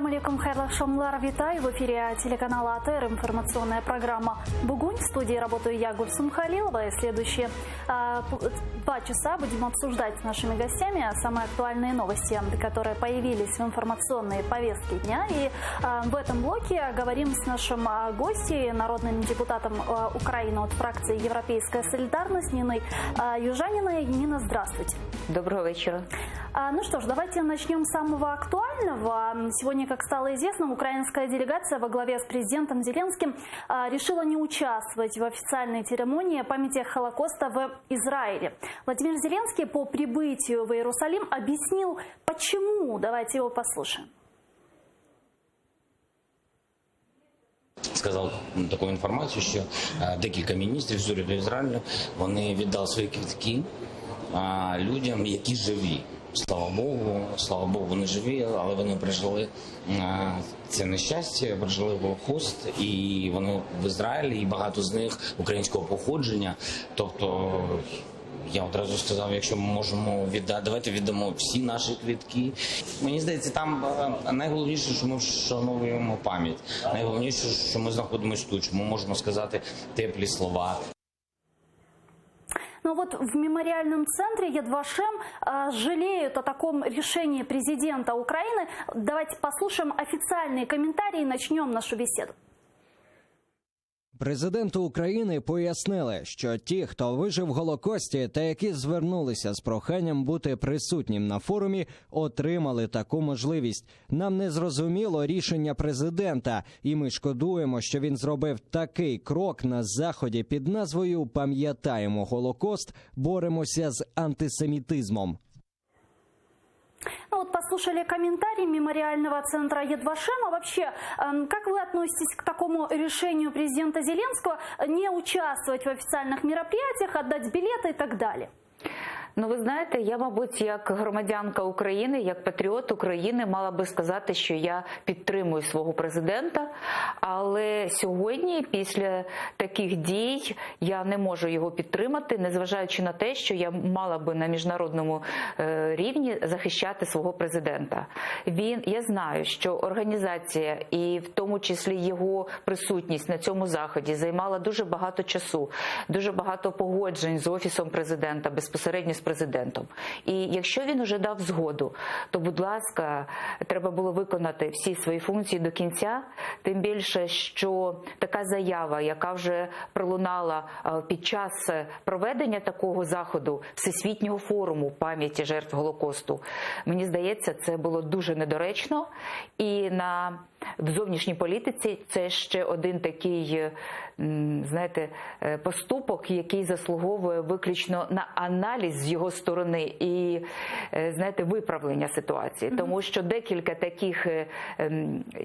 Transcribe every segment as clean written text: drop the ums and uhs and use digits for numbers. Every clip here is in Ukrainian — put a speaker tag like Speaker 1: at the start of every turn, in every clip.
Speaker 1: Ассаляму алейкум, хайрлы шамлар, витаю. В эфире телеканала АТР информационная программа «Бугунь». В студии работаю я, Гульсум Халилова. И следующие 2 часа будем обсуждать с нашими гостями самые актуальные новости, которые появились в информационной повестке дня. И в этом блоке говорим с нашим гостем, народным депутатом Украины от фракции «Европейская солидарность» Ниной Южаниной. Нина, здравствуйте.
Speaker 2: Доброго вечера.
Speaker 1: Ну что ж, давайте начнем с самого актуального. Сегодня, как стало известно, украинская делегация во главе с президентом Зеленским решила не участвовать в официальной церемонии памяти Холокоста в Израиле. Владимир Зеленский по прибытию в Иерусалим объяснил, почему. Давайте его послушаем.
Speaker 3: Сказав таку інформацію, що декілька міністрів з уряду Ізраїлю, вони віддали свої квитки людям, які живі. Слава Богу, вони живі, але вони пережили це нещастя, пережили Голокост, і вони в Ізраїлі, і багато з них українського походження. Тобто, я одразу сказав, якщо ми можемо віддати, давайте віддамо всі наші квитки. Мені здається, там найголовніше, що ми вшановуємо пам'ять. Найголовніше, що ми знаходимося тут, що ми можемо сказати теплі слова.
Speaker 1: Но вот в мемориальном центре Яд Вашем жалеют о таком решении президента Украины. Давайте послушаем официальные комментарии и начнем нашу беседу.
Speaker 4: Президенту України пояснили, що ті, хто вижив в Голокості та які звернулися з проханням бути присутнім на форумі, отримали таку можливість. Нам не зрозуміло рішення президента, і ми шкодуємо, що він зробив такий крок на Заході під назвою «Пам'ятаємо Голокост, боремося з антисемітизмом».
Speaker 1: Ну вот послушали комментарии мемориального центра Яд Вашем. А вообще, как вы относитесь к такому решению президента Зеленского не участвовать в официальных мероприятиях, отдать билеты и так далее?
Speaker 2: Ну, ви знаєте, я, мабуть, як громадянка України, як патріот України, мала би сказати, що я підтримую свого президента, але сьогодні, після таких дій, я не можу його підтримати, незважаючи на те, що я мала би на міжнародному рівні захищати свого президента. Я знаю, що організація і в тому числі його присутність на цьому заході займала дуже багато часу, дуже багато погоджень з Офісом президента, безпосередньо з президентом. І якщо він уже дав згоду, то, будь ласка, треба було виконати всі свої функції до кінця, тим більше, що така заява, яка вже пролунала під час проведення такого заходу, Всесвітнього форуму пам'яті жертв Голокосту, мені здається, це було дуже недоречно. І в зовнішній політиці це ще один такий, знаєте, поступок, який заслуговує виключно на аналіз з його сторони і, знаєте, виправлення ситуації. Тому що декілька таких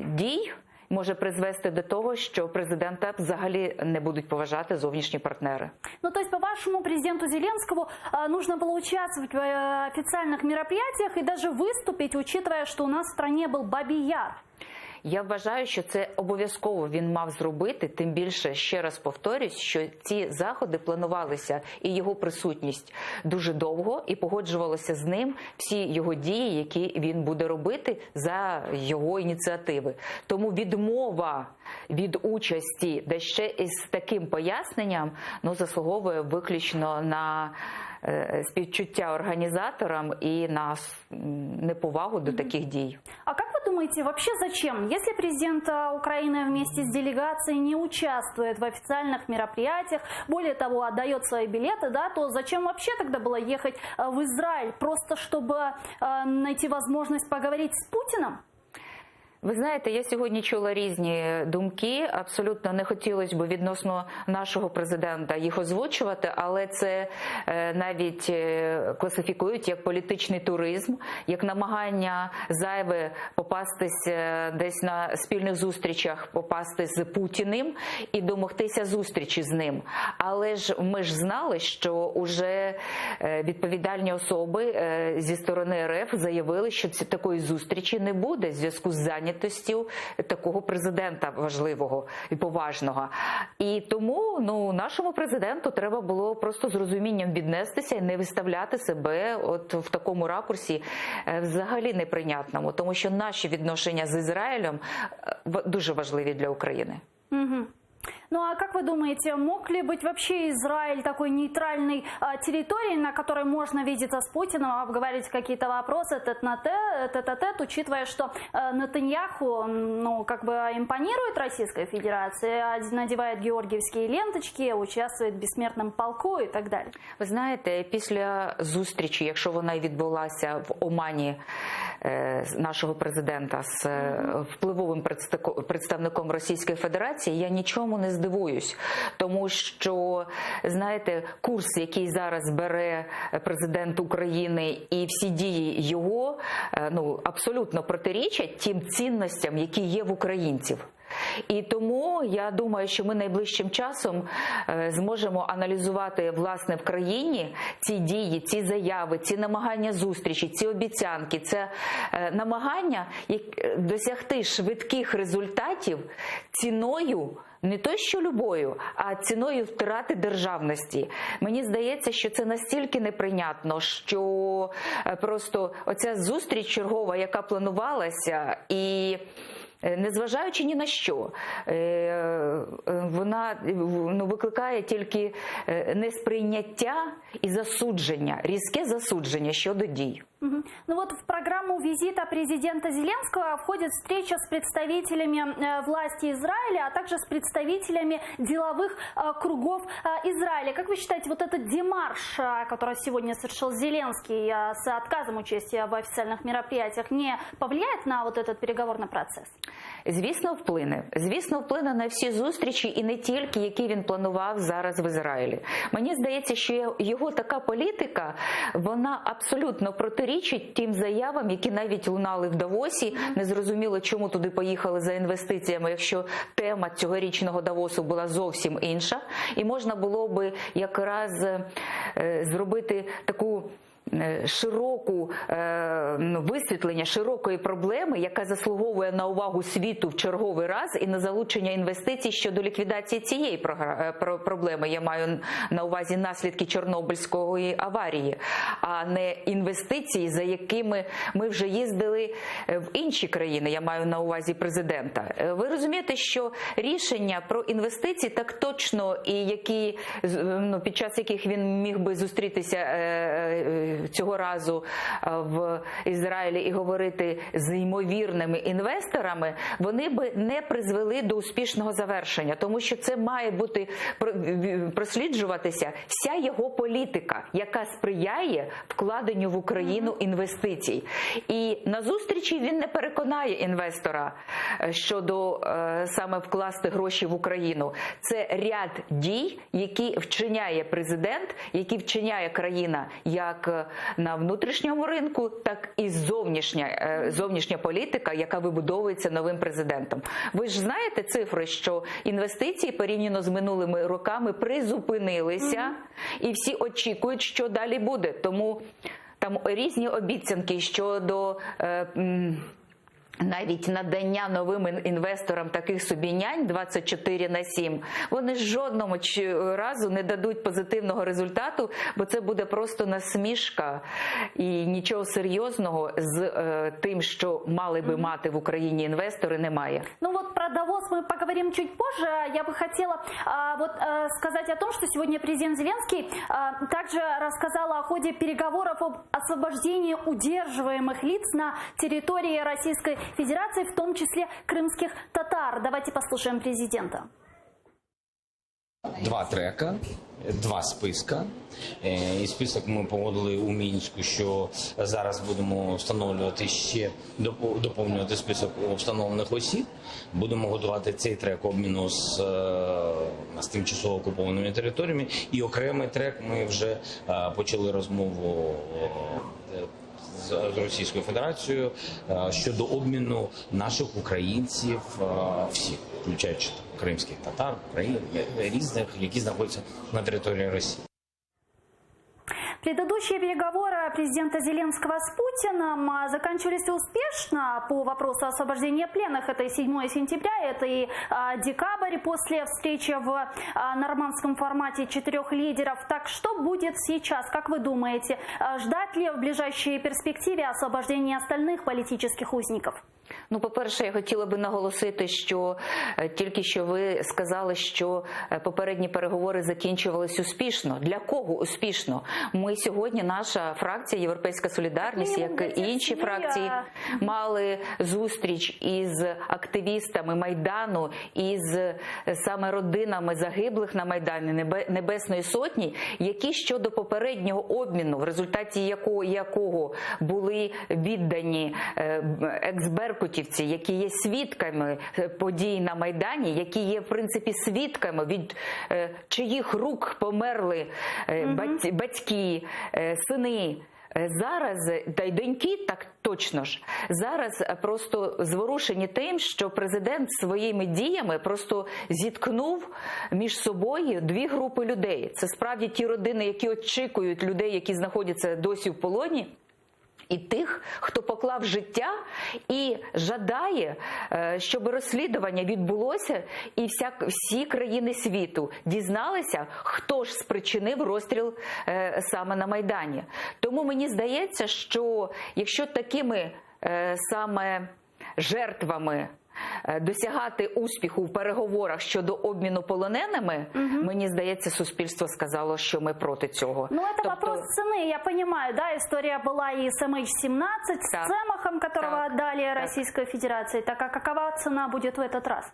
Speaker 2: дій може призвести до того, що президента взагалі не будуть поважати зовнішні партнери.
Speaker 1: Ну, то есть, по-вашему, президенту Зеленскому нужно было участвовать в официальных мероприятиях и даже выступить, учитывая, что у нас в стране был Бабий Яр?
Speaker 2: Я вважаю, що це обов'язково він мав зробити, тим більше, ще раз повторюсь, що ці заходи планувалися і його присутність дуже довго, і погоджувалися з ним всі його дії, які він буде робити за його ініціативи. Тому відмова від участі, де ще із таким поясненням, заслуговує виключно на співчуття організаторам і на неповагу до таких дій.
Speaker 1: А как вы думаете, вообще зачем? Если президент Украины вместе с делегацией не участвует в официальных мероприятиях, более того, отдает свои билеты, да, то зачем вообще тогда было ехать в Израиль? Просто чтобы найти возможность поговорить с Путиным?
Speaker 2: Ви знаєте, я сьогодні чула різні думки, абсолютно не хотілося б відносно нашого президента їх озвучувати, але це навіть класифікують як політичний туризм, як намагання зайве попастись десь на спільних зустрічах, попасти з Путіним і домогтися зустрічі з ним. Але ж ми ж знали, що уже відповідальні особи зі сторони РФ заявили, що такої зустрічі не буде в зв'язку з зайнятістю зайнятістю такого президента важливого і поважного. І тому нашому президенту треба було просто з розумінням віднестися і не виставляти себе от в такому ракурсі взагалі неприйнятному, тому що наші відношення з Ізраїлем дуже важливі для України.
Speaker 1: Угу. Ну а как вы думаете, мог ли быть вообще Израиль такой нейтральной территорией, на которой можно видеться с Путиным, обговаривать какие-то вопросы тет-а-тет, учитывая, что Нетаньяху, как бы импонирует Российской Федерации, надевает георгиевские ленточки, участвует в бессмертном полку и так далі?
Speaker 2: Ви знаєте, після зустрічі, якщо вона й відбулася в Омані нашого президента з впливовим представником Російської Федерації, я нічому не здивуюсь, тому що, знаєте, курс, який зараз бере президент України і всі дії його, абсолютно протирічать тим цінностям, які є в українців. І тому я думаю, що ми найближчим часом зможемо аналізувати, власне, в країні ці дії, ці заяви, ці намагання зустрічі, ці обіцянки, це намагання досягти швидких результатів ціною не то що любою, а ціною втрати державності. Мені здається, що це настільки неприйнятно, що просто оця зустріч чергова, яка планувалася, і незважаючи ні на що, вона викликає тільки несприйняття і засудження, різке засудження щодо дій.
Speaker 1: Ну вот в программу визита президента Зеленского входит встреча с представителями власти Израиля, а также с представителями деловых кругов Израиля. Как вы считаете, вот этот демарш, который сегодня совершил Зеленский с отказом участия в официальных мероприятиях, не повлияет на вот этот переговорный процесс?
Speaker 2: Звісно, вплине. Звісно, вплине на всі зустрічі і не тільки, які він планував зараз в Ізраїлі. Мені здається, що його така політика, вона абсолютно протирічить тим заявам, які навіть лунали в Давосі. Незрозуміло, чому туди поїхали за інвестиціями, якщо тема цьогорічного Давосу була зовсім інша. І можна було би якраз зробити таку широку висвітлення широкої проблеми, яка заслуговує на увагу світу в черговий раз і на залучення інвестицій щодо ліквідації цієї проблеми. Я маю на увазі наслідки Чорнобильської аварії, а не інвестиції, за якими ми вже їздили в інші країни. Я маю на увазі президента. Ви розумієте, що рішення про інвестиції так точно, і які, під час яких він міг би зустрітися цього разу в Ізраїлі і говорити з ймовірними інвесторами, вони би не призвели до успішного завершення, тому що це має бути просліджуватися вся його політика, яка сприяє вкладенню в Україну інвестицій. І на зустрічі він не переконає інвестора щодо саме вкласти гроші в Україну. Це ряд дій, які вчиняє президент, які вчиняє країна як на внутрішньому ринку, так і зовнішня політика, яка вибудовується новим президентом. Ви ж знаєте цифри, що інвестиції порівняно з минулими роками призупинилися, і всі очікують, що далі буде. Тому там різні обіцянки щодо навіть надання новим інвесторам таких собі нянь 24/7, вони жодному разу не дадуть позитивного результату, бо це буде просто насмішка і нічого серйозного з тим, що мали би мати в Україні інвестори, немає.
Speaker 1: Ну вот про Давос мы поговорим чуть позже. Я бы хотела сказать о том, что сегодня президент Зеленский также рассказал о ходе переговоров об освобождении удерживаемых лиц на территории Российской Федерации, в том числе крымских татар. Давайте послушаем президента.
Speaker 3: 2 трека, 2 списка. І список ми погодили у Мінську, що зараз будемо встановлювати ще, доповнювати список встановлених осіб. Будемо готувати цей трек обміну з тимчасово окупованими територіями. І окремий трек ми вже почали розмову з Російською Федерацією щодо обміну наших українців, всіх, включаючи кримських татар, різних, які знаходяться на території Росії.
Speaker 1: Предыдущие переговоры президента Зеленского с Путиным заканчивались успешно по вопросу освобождения пленных. Это и 7 сентября, это и декабрь после встречи в нормандском формате 4 лидеров. Так что будет сейчас, как вы думаете? Ждать ли в ближайшей перспективе освобождения остальных политических узников?
Speaker 2: Ну, по-перше, я хотіла би наголосити, що тільки що ви сказали, що попередні переговори закінчувались успішно. Для кого успішно? Ми сьогодні, наша фракція «Європейська солідарність», як і інші фракції, мали зустріч із активістами Майдану, із саме родинами загиблих на Майдані Небесної Сотні, які щодо попереднього обміну, в результаті якого були віддані ексберкутівці, які є свідками подій на Майдані, які є, в принципі, свідками, від чиїх рук померли батьки, сини. Зараз, та й доньки, так точно ж, зараз просто зворушені тим, що президент своїми діями просто зіткнув між собою дві групи людей. Це справді ті родини, які очікують людей, які знаходяться досі в полоні, і тих, хто поклав життя і жадає, щоб розслідування відбулося і всі країни світу дізналися, хто ж спричинив розстріл саме на Майдані. Тому мені здається, що якщо такими саме жертвами досягати успіху в переговорах щодо обміну полоненими, мені здається, суспільство сказало, що ми проти цього.
Speaker 1: Ну, это вопрос цены, я понимаю, да, история была и с MH17, с Цемахом, которого отдали Российской Федерации. Так, а какова цена будет в этот раз?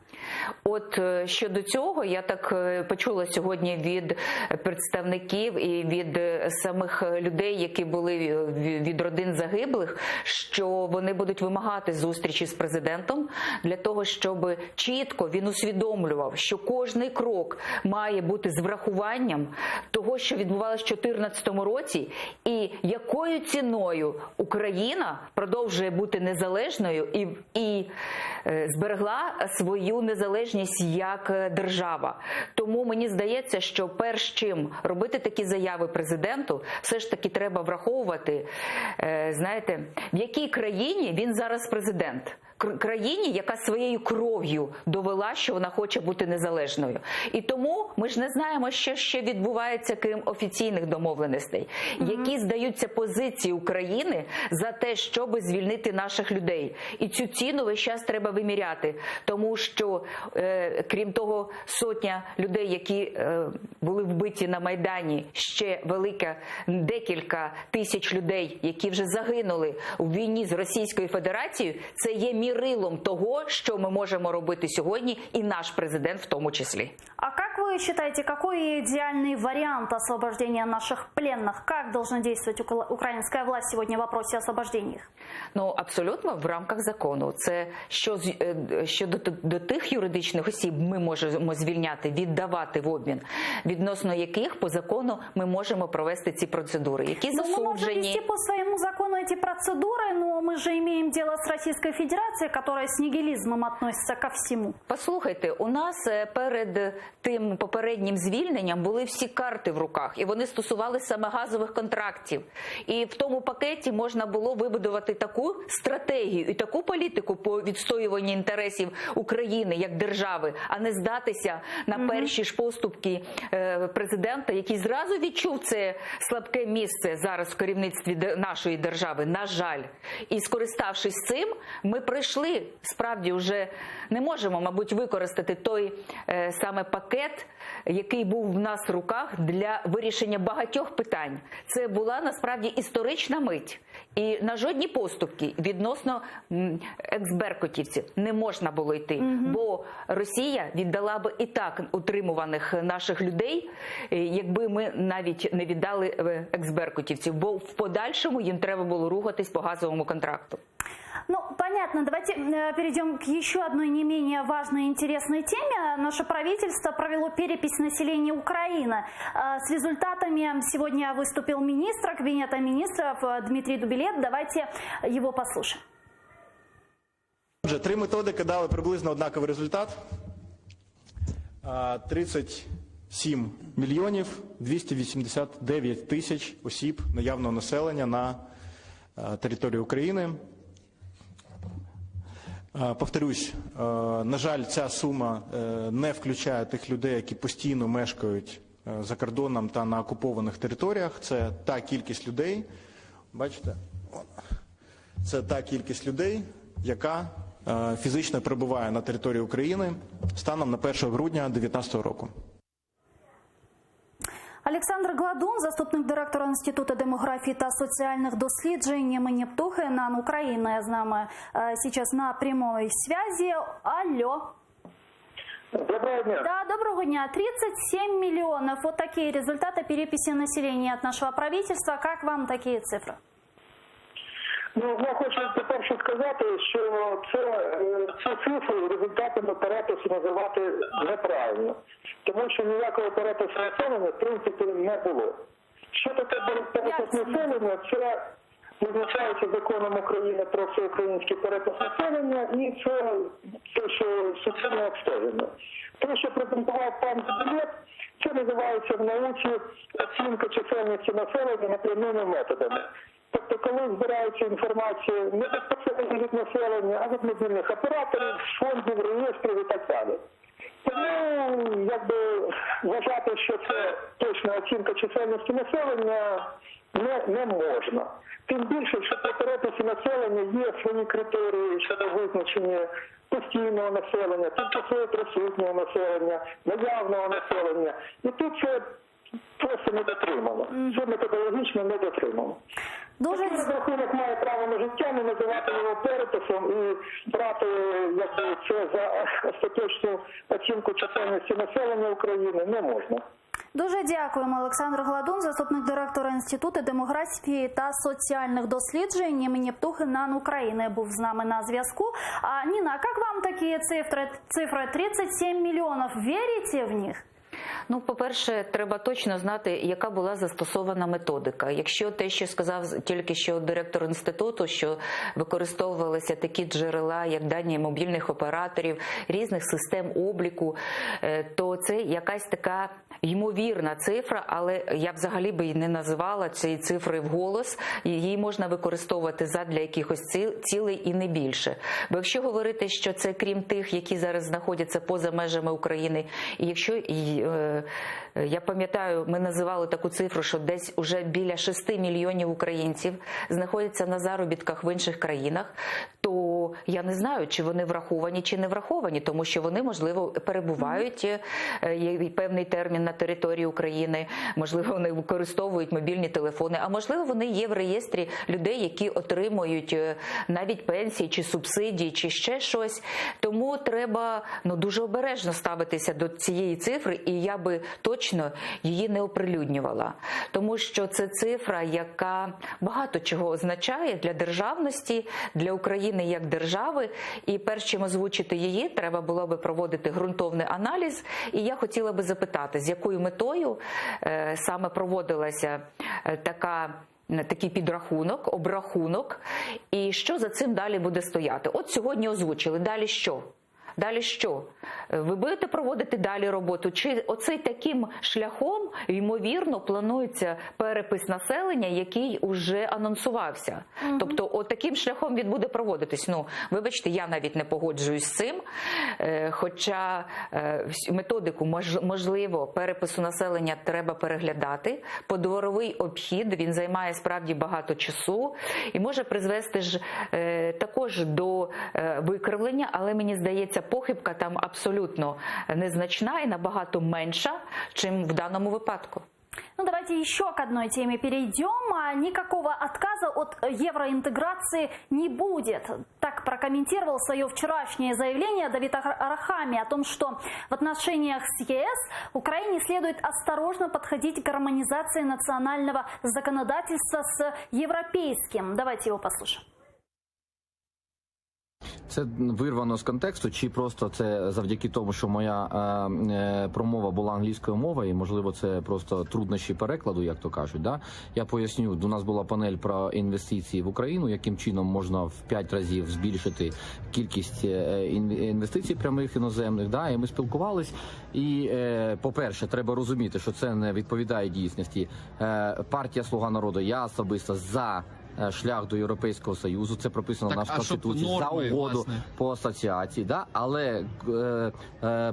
Speaker 2: От щодо цього, я так почула сьогодні від представників і від самих людей, які були від родин загиблих, що вони будуть вимагати зустрічі з президентом для того, щоб чітко він усвідомлював, що кожний крок має бути з врахуванням того, що відбувалося в 2014 році, і якою ціною Україна продовжує бути незалежною і зберегла свою незалежність як держава. Тому мені здається, що перш чим робити такі заяви президенту, все ж таки треба враховувати, знаєте, в якій країні він зараз президент. Країні, яка своєю кров'ю довела, що вона хоче бути незалежною. І тому ми ж не знаємо, що ще відбувається, крім офіційних домовленостей, які здаються позиції України за те, щоб звільнити наших людей. І цю ціну весь час треба виміряти, тому що, крім того, сотня людей, які були вбиті на Майдані, ще декілька тисяч людей, які вже загинули у війні з Російською Федерацією, це є мірилом того, що ми можемо робити сьогодні, і наш президент в тому числі.
Speaker 1: А как вы считаете, какой идеальный вариант освобождения наших пленных? Как должна действовать украинская власть сегодня в вопросе освобождения их?
Speaker 2: Ну, абсолютно в рамках закону. Це щодо до тих юридичних осіб ми можемо звільняти, віддавати в обмін, відносно яких по закону ми можемо провести ці процедури, які засуджені.
Speaker 1: Мы можем вести по своему закону эти процедуры, но мы же имеем дело с Российской Федерацией, которая с нигилизмом относится ко всему.
Speaker 2: Послухайте, у нас перед тим попереднім звільненням були всі карти в руках, і вони стосувалися саме газових контрактів. І в тому пакеті можна було вибудувати таку стратегію і таку політику по відстоюванню інтересів України як держави, а не здатися на перші ж поступки президента, який зразу відчув це слабке місце зараз в керівництві нашої держави, на жаль. І скориставшись цим, ми прийшли, справді вже не можемо, мабуть, використати той саме пакет, який був в нас в руках для вирішення багатьох питань. Це була насправді історична мить. І на жодні поступки відносно ексберкутівців не можна було йти, бо Росія віддала би і так утримуваних наших людей, якби ми навіть не віддали ексберкутівців, бо в подальшому їм треба було рухатись по газовому контракту.
Speaker 1: Ну, понятно. Давайте перейдем к еще одной не менее важной и интересной теме. Наше правительство провело перепись населения Украины. С результатами сегодня выступил министр Кабинета министров Дмитрий Дубилет. Давайте его послушаем.
Speaker 5: Отже, 3 методики дали приблизно однаковий результат. 7 мільйонів 289 тисяч осіб наявного населення на території України. Повторюсь, на жаль, ця сума не включає тих людей, які постійно мешкають за кордоном та на окупованих територіях. Це та кількість людей, бачите, це та кількість людей, яка фізично перебуває на території України станом на 1 грудня 2019 року.
Speaker 1: Олександр Гладун, заступник директора Інституту демографії та соціальних досліджень імені Птухина України, з нами сейчас на прямой связи. Алло.
Speaker 6: Доброго дня.
Speaker 1: Да, доброго дня. 37 миллионов. Вот такие результаты переписи населения от нашего правительства. Как вам такие цифры?
Speaker 6: Ну, я хочу, по-перше, сказати, що цю цифру результатами перепису називати неправильно. Тому що ніякого перепису населення, в принципі, не було. Що таке перепис населення? Це визначається законом України про всеукраїнський перепис населення і це що суцільне обстеження. Те, що презентував пан Кабінет, це називається в науці оцінка чисельності населення напрямими методами. Тобто, коли збирається інформація не безпосередньо від населення, а від мобільних операторів, фондів, реєстрів і так далі. Тому, вважати, що це точна оцінка чисельності населення не можна. Тим більше, що при переписі населення є свої критерії щодо визначення постійного населення, тимчасово присутнього населення, наявного населення. І тут це просто не дотримано. Це методологічно не дотримано.
Speaker 1: Дуже
Speaker 6: рахунок має право на життя, не називати його переписом і брати це за остаточну оцінку чисельності населення України не можна.
Speaker 1: Дуже дякуємо. Олександр Гладун, заступник директора Інституту демографії та соціальних досліджень імені Птухина України, був з нами на зв'язку. А, Ніна, як вам такі цифри? 37 мільйонів. Вірите в них?
Speaker 2: Ну, по-перше, треба точно знати, яка була застосована методика. Якщо те, що сказав тільки що директор інституту, що використовувалися такі джерела, як дані мобільних операторів, різних систем обліку, то це якась така ймовірна цифра, але я взагалі би і не називала цієї цифри вголос. Її можна використовувати задля якихось цілей і не більше. Бо якщо говорити, що це крім тих, які зараз знаходяться поза межами України, і якщо я пам'ятаю, ми називали таку цифру, що десь уже біля 6 мільйонів українців знаходяться на заробітках в інших країнах, то я не знаю, чи вони враховані, чи не враховані, тому що вони, можливо, перебувають певний термін на території України, можливо, вони використовують мобільні телефони, а можливо, вони є в реєстрі людей, які отримують навіть пенсії, чи субсидії, чи ще щось. Тому треба дуже обережно ставитися до цієї цифри, і я би точно її не оприлюднювала. Тому що це цифра, яка багато чого означає для державності, для України як держави. І перш чим озвучити її, треба було би проводити ґрунтовний аналіз. І я хотіла би запитати, з якою метою саме проводилася такий підрахунок, обрахунок, і що за цим далі буде стояти. От сьогодні озвучили, далі що? Далі що? Ви будете проводити далі роботу? Чи оцей таким шляхом, ймовірно, планується перепис населення, який уже анонсувався? Тобто, от таким шляхом він буде проводитись. Ну, вибачте, я навіть не погоджуюсь з цим, хоча методику, можливо, перепису населення треба переглядати. Подворовий обхід, він займає справді багато часу і може призвести ж також до викривлення, але мені здається, похибка там абсолютно незначна и набагато меньша, чем в данном выпадку.
Speaker 1: Ну, давайте еще к одной теме перейдем. Никакого отказа от евроинтеграции не будет. Так прокомментировал свое вчерашнее заявление Давид Арахамия о том, что в отношениях с ЕС Украине следует осторожно подходить к гармонизации национального законодательства с европейским. Давайте его послушаем.
Speaker 7: Це вирвано з контексту, чи просто це завдяки тому, що моя промова була англійською мовою, і, можливо, це просто труднощі перекладу, як то кажуть. Да? Я поясню, у нас була панель про інвестиції в Україну, яким чином можна в 5 разів збільшити кількість інвестицій прямих іноземних. Да? І ми спілкувались. І, по-перше, треба розуміти, що це не відповідає дійсності. Партія «Слуга народу», я особисто за шлях до Європейського Союзу, це прописано в нашій Конституції, за угоду по асоціації, да? Але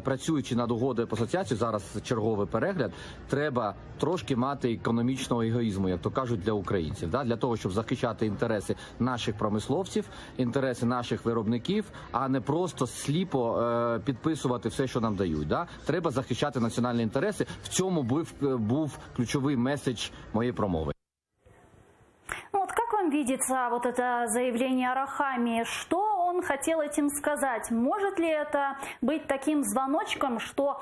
Speaker 7: працюючи над угодою по асоціації, зараз черговий перегляд, треба трошки мати економічного егоїзму, як то кажуть, для українців, да? Для того, щоб захищати інтереси наших промисловців, інтереси наших виробників, а не просто сліпо підписувати все, що нам дають. Да? Треба захищати національні інтереси. В цьому був ключовий меседж моєї промови.
Speaker 1: Ну вот как вам видится вот это заявление Арахамии? Что он хотел этим сказать? Может ли это быть таким звоночком, что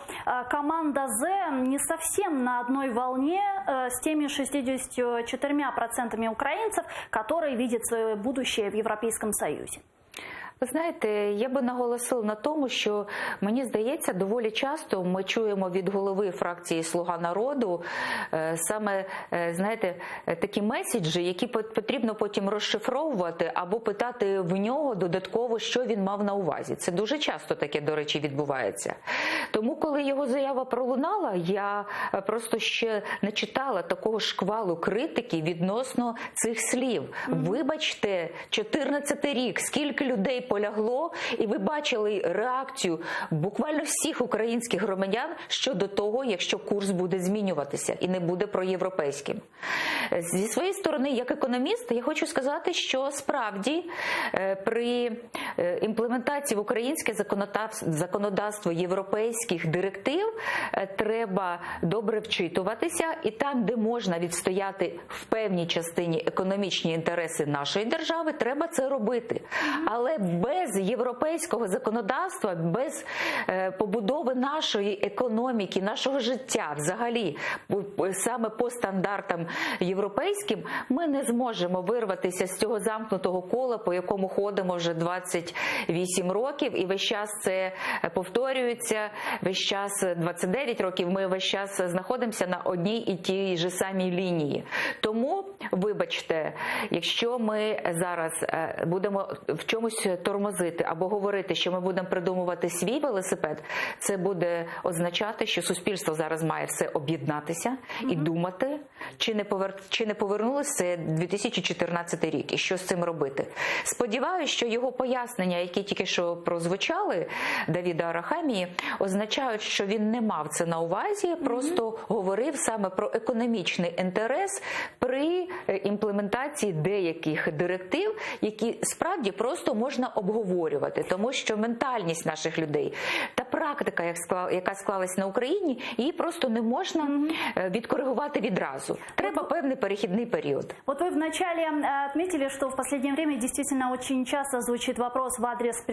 Speaker 1: команда «З» не совсем на одной волне с теми 64% украинцев, которые видят свое будущее в Европейском Союзе?
Speaker 2: Ви знаєте, я би наголосила на тому, що, мені здається, доволі часто ми чуємо від голови фракції «Слуга народу» саме, знаєте, такі меседжі, які потрібно потім розшифровувати або питати в нього додатково, що він мав на увазі. Це дуже часто таке, до речі, відбувається. Тому, коли його заява пролунала, я просто ще не читала такого шквалу критики відносно цих слів. Вибачте, 14-й рік, скільки людей полягло, і ви бачили реакцію буквально всіх українських громадян щодо того, якщо курс буде змінюватися і не буде проєвропейським. Зі своєї сторони, як економіст, я хочу сказати, що справді при імплементації в українське законодавство європейських директив треба добре вчитуватися, і там, де можна відстояти в певній частині економічні інтереси нашої держави, треба це робити. Але без європейського законодавства, без побудови нашої економіки, нашого життя взагалі, саме по стандартам європейським, ми не зможемо вирватися з цього замкнутого кола, по якому ходимо вже 28 років, і весь час це повторюється, весь час 29 років ми весь час знаходимося на одній і тій же самій лінії. Тому, вибачте, якщо ми зараз будемо в чомусь тормозити або говорити, що ми будемо придумувати свій велосипед, це буде означати, що суспільство зараз має все об'єднатися і думати, чи не повернулося це 2014 рік і що з цим робити. Сподіваюся, що його пояснення, які тільки що прозвучали Давіда Арахамії, означають, що він не мав це на увазі, просто говорив саме про економічний інтерес при імплементації деяких директив, які справді просто можна обговорювати, тому що ментальність наших людей та практика, яка склалась на Україні, її просто не можна відкоригувати відразу. Треба певний перехідний період.
Speaker 1: Вот вы вначале отметили, что в последнее время действительно очень часто звучит вопрос в адрес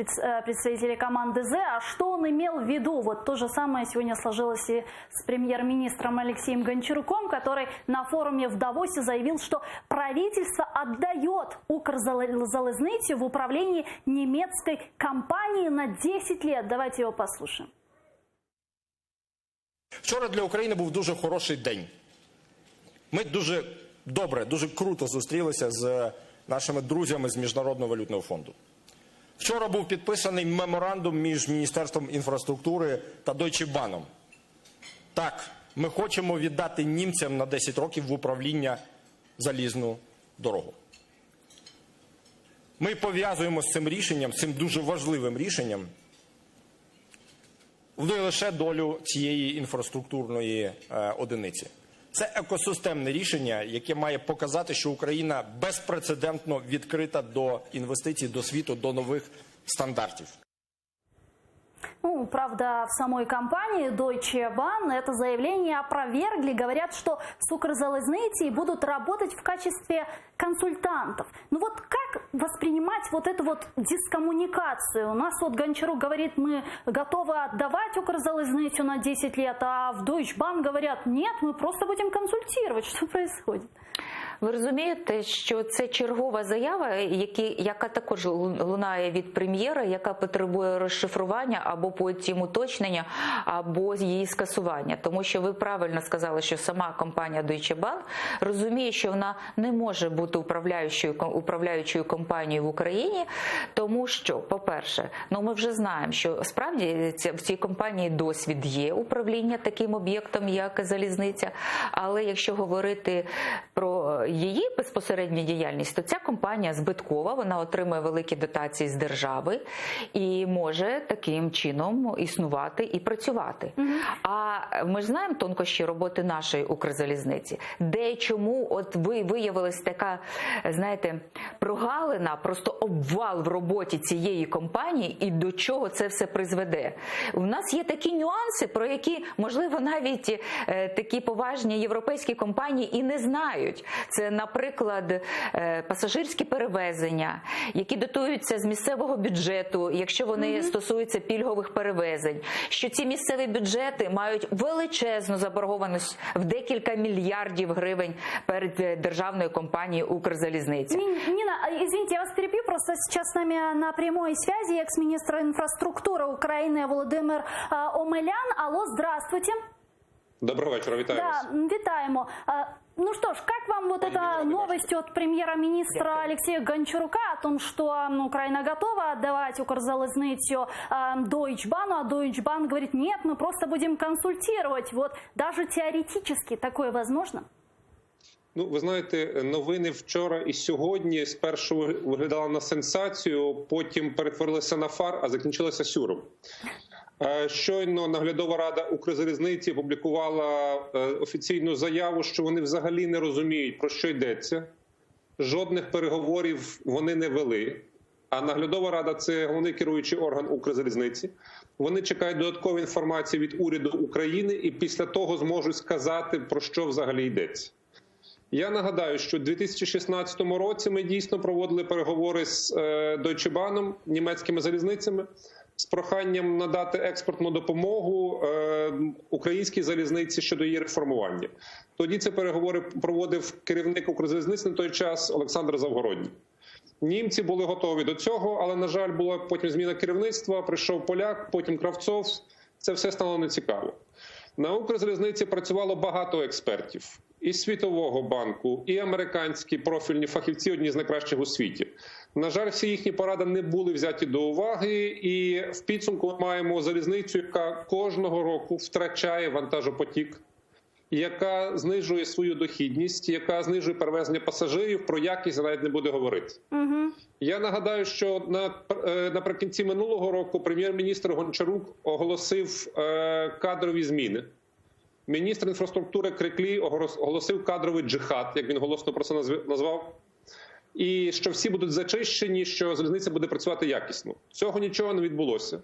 Speaker 1: представителей команды «З», а что он имел в виду? Вот то же самое сегодня сложилось и с премьер-министром Алексеем Гончаруком, который на форуме в Давосе заявил, что правительство отдает Укрзалізницю в управлении немецкой компании на 10 лет. Давайте его послушаем.
Speaker 8: Вчора для України був дуже хороший день. Ми дуже добре, дуже круто зустрілися з нашими друзями з Міжнародного валютного фонду. Вчора був підписаний меморандум між Міністерством інфраструктури та Deutsche Bahn. Так, ми хочемо віддати німцям на 10 років в управління залізну дорогу. Ми пов'язуємо з цим рішенням, цим дуже важливим рішенням, не лише долю цієї інфраструктурної одиниці. Це екосистемне рішення, яке має показати, що Україна безпрецедентно відкрита до інвестицій, до світу, до нових стандартів.
Speaker 1: Ну, правда, в самой компании Deutsche Bahn это заявление опровергли, говорят, что с Укрзалізницей будут работать в качестве консультантов. Ну вот как воспринимать вот эту вот дискоммуникацию? У нас вот Гончарук говорит, мы готовы отдавать Укрзалізницю на 10 лет, а в Deutsche Bahn говорят, нет, мы просто будем консультировать. Что происходит?
Speaker 2: Ви розумієте, що це чергова заява, яка також лунає від прем'єра, яка потребує розшифрування або потім уточнення, або її скасування. Тому що ви правильно сказали, що сама компанія Deutsche Bank розуміє, що вона не може бути управляючою компанією в Україні, тому що, по-перше, ми вже знаємо, що справді в цій компанії досвід є управління таким об'єктом, як залізниця, але якщо говорити про її безпосередню діяльність, то ця компанія збиткова, вона отримує великі дотації з держави і може таким чином існувати і працювати. А ми ж знаємо тонкощі роботи нашої Укрзалізниці, де і чому от виявилась така, знаєте, прогалина, просто обвал в роботі цієї компанії і до чого це все призведе. У нас є такі нюанси, про які, можливо, навіть такі поважні європейські компанії і не знають. Це, наприклад, пасажирські перевезення, які дотуються з місцевого бюджету, якщо вони стосуються пільгових перевезень, що ці місцеві бюджети мають величезну заборгованість в декілька мільярдів гривень перед державною компанією Укрзалізниця.
Speaker 1: Нина, извините, я вас перебью, просто сейчас с нами на прямой связи экс-министр инфраструктуры Украины Володимир Омелян. Алло, здравствуйте.
Speaker 9: Доброго вечора, вітаю вас.
Speaker 1: Да, вітаємо. Ну что ж, как вам вот эта новость от премьера-министра Алексея Гончарука о том, что Украина готова отдавать Укрзалізницю Deutsche Bank, а Deutsche Bank говорит, нет, мы просто будем консультировать. Вот даже теоретически такое возможно?
Speaker 9: Ну, ви знаєте, новини вчора і сьогодні спершу виглядали на сенсацію, потім перетворилися на фар, а закінчилися сюром. Щойно наглядова рада Укрзалізниці опублікувала офіційну заяву, що вони взагалі не розуміють, про що йдеться. Жодних переговорів вони не вели. А наглядова рада – це головний керуючий орган Укрзалізниці. Вони чекають додаткової інформації від уряду України і після того зможуть сказати, про що взагалі йдеться. Я нагадаю, що у 2016 році ми дійсно проводили переговори з Deutsche Bahn, німецькими залізницями, з проханням надати експортну допомогу українській залізниці щодо її реформування. Тоді ці переговори проводив керівник Укрзалізниці на той час Олександр Завгородній. Німці були готові до цього, але, на жаль, була потім зміна керівництва, прийшов поляк, потім Кравцов. Це все стало нецікаво. На Укрзалізниці працювало багато експертів. І Світового банку, і американські профільні фахівці, одні з найкращих у світі. На жаль, всі їхні поради не були взяті до уваги, і в підсумку ми маємо залізницю, яка кожного року втрачає вантажопотік, яка знижує свою дохідність, яка знижує перевезення пасажирів, про якість навіть не буде говорити. Я нагадаю, що наприкінці минулого року прем'єр-міністр Гончарук оголосив кадрові зміни. Міністр інфраструктури Криклій оголосив кадровий джихад, як він голосно про це назвав, і що всі будуть зачищені, що залізниця буде працювати якісно. Цього нічого не відбулося.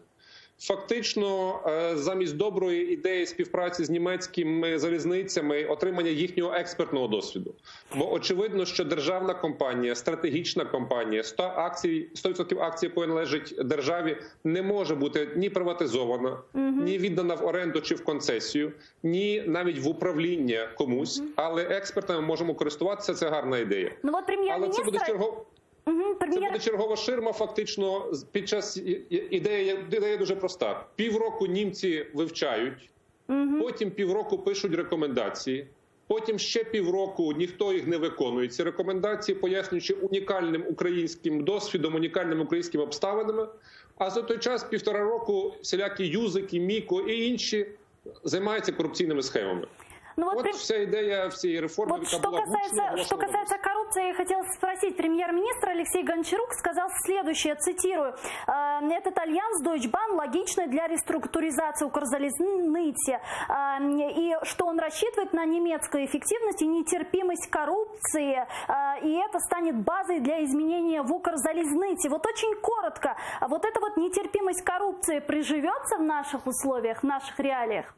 Speaker 9: Фактично, замість доброї ідеї співпраці з німецькими залізницями, отримання їхнього експертного досвіду. Бо очевидно, що державна компанія, стратегічна компанія, 100% акцій, якої належить державі, не може бути ні приватизована, ні віддана в оренду чи в концесію, ні навіть в управління комусь. Але експертами можемо користуватися, це гарна ідея.
Speaker 1: Ну, от
Speaker 9: але це буде Це буде чергова ширма, фактично, під час ідея дуже проста. Півроку німці вивчають, потім півроку пишуть рекомендації, потім ще півроку ніхто їх не виконує. Ці рекомендації, пояснюючи унікальним українським досвідом, унікальними українськими обставинами, а за той час 1,5 року всілякі Юзики, Міко і інші займаються корупційними схемами.
Speaker 1: Ну,
Speaker 9: вот вся идея всей реформы,
Speaker 1: вот что касается коррупции, я хотела спросить. Премьер-министр Алексей Гончарук сказал следующее, цитирую: «Этот альянс Deutsche Bahn логичный для реструктуризации Укрзалізниці, и что он рассчитывает на немецкую эффективность и нетерпимость коррупции, и это станет базой для изменения в Укрзалізниці». Вот очень коротко, вот эта вот нетерпимость коррупции приживется в наших условиях, в наших реалиях?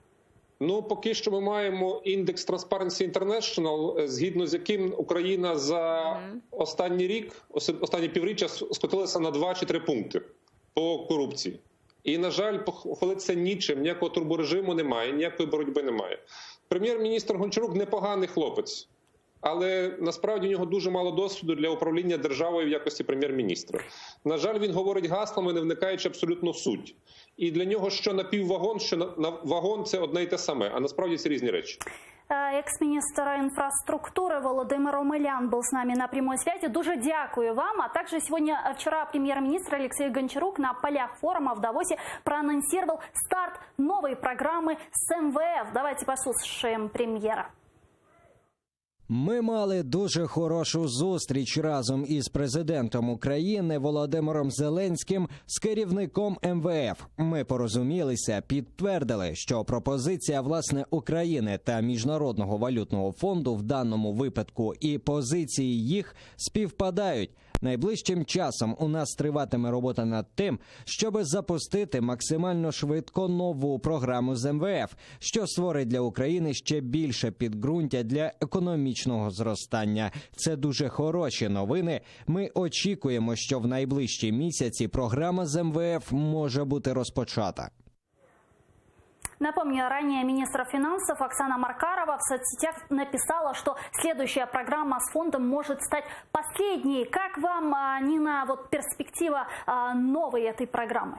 Speaker 9: Ну, поки що ми маємо індекс Transparency International, згідно з яким Україна за останній рік, останні півріччя скотилася на 2 чи 3 пункти по корупції. І, на жаль, похвалитися нічим, ніякого турборежиму немає, ніякої боротьби немає. Прем'єр-міністр Гончарук непоганий хлопець. але насправді у нього дуже мало досвіду для управління державою в якості прем'єр-міністра. На жаль, він говорить гаслами, не вникаючи абсолютно в суть. І для нього що напіввагон, що вагон – це одне й те саме, а насправді це різні речі.
Speaker 1: Экс-министр инфраструктуры Володимир Омелян был с нами на прямой связи. Дуже дякую вам. А также вчера премьер-министр Алексей Гончарук на полях форума в Давосе проанонсировал старт новой программы с МВФ. Давайте послушаем премьера.
Speaker 4: Ми мали дуже хорошу зустріч разом із президентом України Володимиром Зеленським з керівником МВФ. Ми порозумілися, підтвердили, що пропозиція власне України та Міжнародного валютного фонду в даному випадку і позиції їх співпадають. Найближчим часом у нас триватиме робота над тим, щоб запустити максимально швидко нову програму з МВФ, що створить для України ще більше підґрунтя для економічного зростання. Це дуже хороші новини. Ми очікуємо, що в найближчі місяці програма з МВФ може бути розпочата.
Speaker 1: Напомню, ранее министр финансов Оксана Маркарова в соцсетях написала, что следующая программа с фондом может стать последней. Как вам, Нина, перспектива новой этой программы?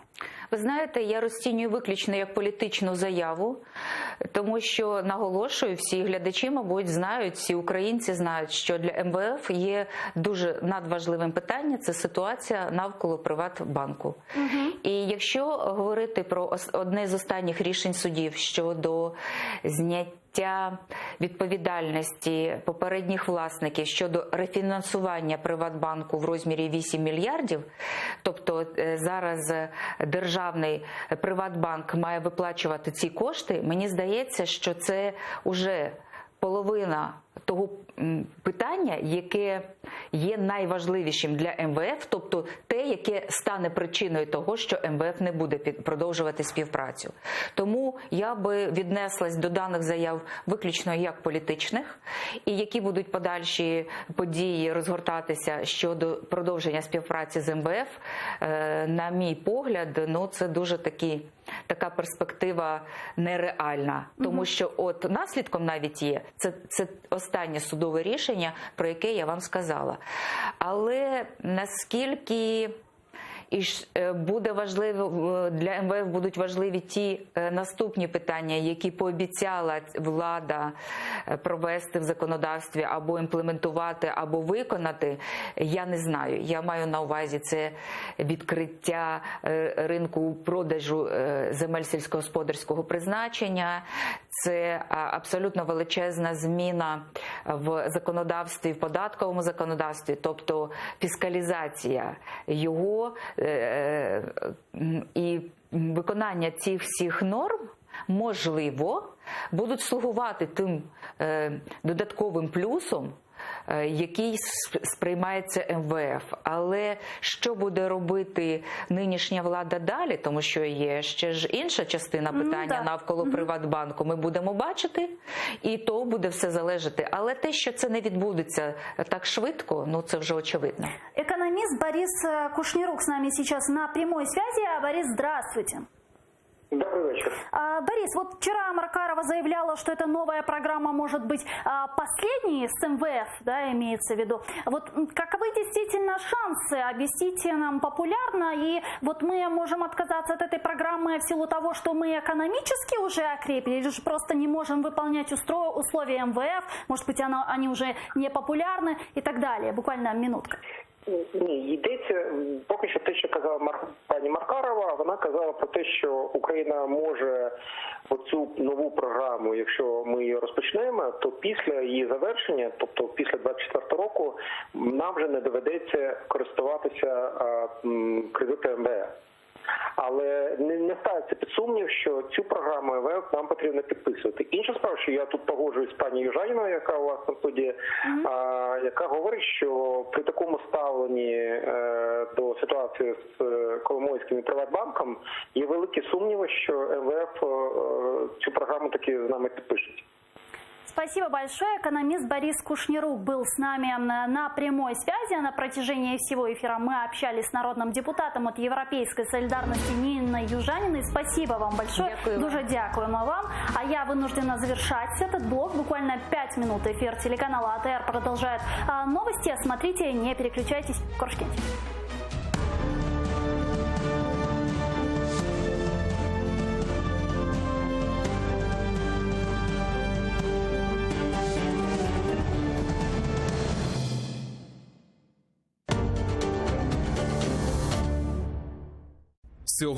Speaker 2: Ви знаєте, я розцінюю виключно як політичну заяву, тому що, наголошую, всі глядачі, мабуть, знають, всі українці знають, що для МВФ є дуже надважливим питанням – це ситуація навколо Приватбанку. І якщо говорити про одне з останніх рішень судів щодо зняття відповідальності попередніх власників щодо рефінансування Приватбанку в розмірі 8 мільярдів, тобто зараз державний Приватбанк має виплачувати ці кошти, мені здається, що це вже половина того питання, яке є найважливішим для МВФ, тобто те, яке стане причиною того, що МВФ не буде продовжувати співпрацю. Тому я би віднеслась до даних заяв виключно як політичних, і які будуть подальші події розгортатися щодо продовження співпраці з МВФ, на мій погляд, це дуже така перспектива нереальна. Тому що наслідком навіть є, це останнє судове рішення, про яке я вам сказала. Але наскільки буде важливо, для МВФ будуть важливі ті наступні питання, які пообіцяла влада провести в законодавстві або імплементувати, або виконати, я не знаю. Я маю на увазі це відкриття ринку продажу земель сільськогосподарського призначення, це абсолютно величезна зміна в законодавстві, в податковому законодавстві, тобто фіскалізація його, і виконання цих всіх норм, можливо, будуть слугувати тим додатковим плюсом, який сприймається МВФ. Але що буде робити нинішня влада далі, тому що є ще ж інша частина питання навколо Приватбанку, ми будемо бачити, і то буде все залежати. Але те, що це не відбудеться так швидко, це вже очевидно.
Speaker 1: Экономист Борис Кушнирук с нами сейчас на прямой связи. Борис, здравствуйте.
Speaker 6: Добрый вечер.
Speaker 1: Борис, вчера Маркарова заявляла, что эта новая программа может быть последней с МВФ, да, имеется в виду. Каковы действительно шансы? Объясните нам популярно. И мы можем отказаться от этой программы в силу того, что мы экономически уже окрепли, или же просто не можем выполнять условия МВФ, может быть, они уже не популярны и так далее. Буквально минутка.
Speaker 6: Ні, йдеться поки що те, що казала пані Маркарова. Вона казала про те, що Україна може оцю нову програму, якщо ми її розпочнемо, то після її завершення, тобто після 2024 року, нам вже не доведеться користуватися кредитом МВФ. Але не ставиться під сумнів, що цю програму МВФ нам потрібно підписувати. Інша справа, що я тут погоджуюсь з пані Южаніною, яка у вас на студії, яка говорить, що при такому ставленні до ситуації з Коломойським і Приватбанком є великі сумніви, що МВФ цю програму таки з нами підпишуть.
Speaker 1: Спасибо большое. Экономист Борис Кушнерук был с нами на прямой связи. На протяжении всего эфира мы общались с народным депутатом от Європейської солидарности Ниной Южаниной. Спасибо вам большое. Дуже дякуємо вам. А я вынуждена завершать этот блок. Буквально 5 минут эфир телеканала АТР продолжает новости. Смотрите, не переключайтесь. Коршкин.